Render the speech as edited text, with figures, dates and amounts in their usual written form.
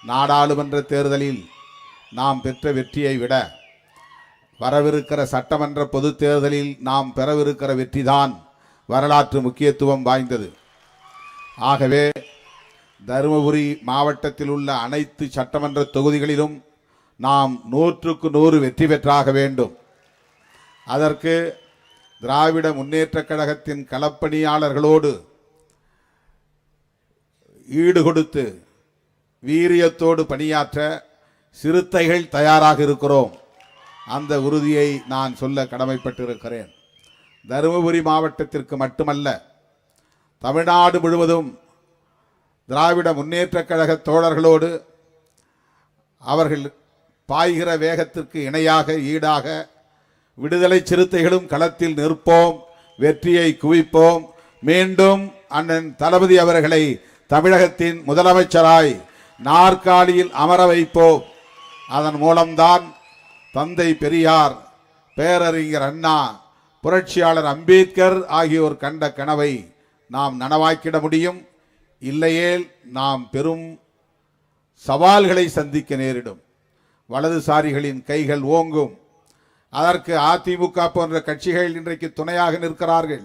நாடாளுமன்ற தேர்தலில் நாம் பெற்ற வெற்றியை விட வரவிருக்கிற சட்டமன்ற பொது தேர்தலில் நாம் பெறவிருக்கிற வெற்றிதான் வரலாற்று முக்கியத்துவம் வாய்ந்தது. ஆகவே தருமபுரி மாவட்டத்தில் உள்ள அனைத்து சட்டமன்ற தொகுதிகளிலும் நாம் 100க்கு 100 வெற்றி பெற்றாக வேண்டும். அதற்கு திராவிட முன்னேற்றக் கழகத்தின் களப்பணியாளர்களோடு ஈடுகொடுத்து வீரியத்தோடு பணியாற்ற சிறுத்தைகள் தயாராக இருக்கிறோம். அந்த உறுதியை நான் சொல்ல கடமைப்பட்டிருக்கிறேன். தருமபுரி மாவட்டத்திற்கு மட்டுமல்ல, தமிழ்நாடு முழுவதும் திராவிட முன்னேற்றக் கழக தோழர்களோடு அவர்கள் பாய்கிற வேகத்திற்கு இணையாக ஈடாக விடுதலை சிறுத்தைகளும் களத்தில் நிற்போம், வெற்றியை குவிப்போம். மீண்டும் அண்ணன் தளபதி அவர்களை தமிழகத்தின் முதலமைச்சராய் நாற்காலியில் அமர வைப்போம். அதன் மூலம்தான் தந்தை பெரியார், பேரறிஞர் அண்ணா, புரட்சியாளர் அம்பேத்கர் ஆகியோர் கண்ட கனவை நாம் நனவாக்கிட முடியும். இல்லையேல் நாம் பெரும் சவால்களை சந்திக்க நேரிடும். வலதுசாரிகளின் கைகள் ஓங்கும். அதற்கு அதிமுக போன்ற கட்சிகள் இன்றைக்கு துணையாக நிற்கிறார்கள்.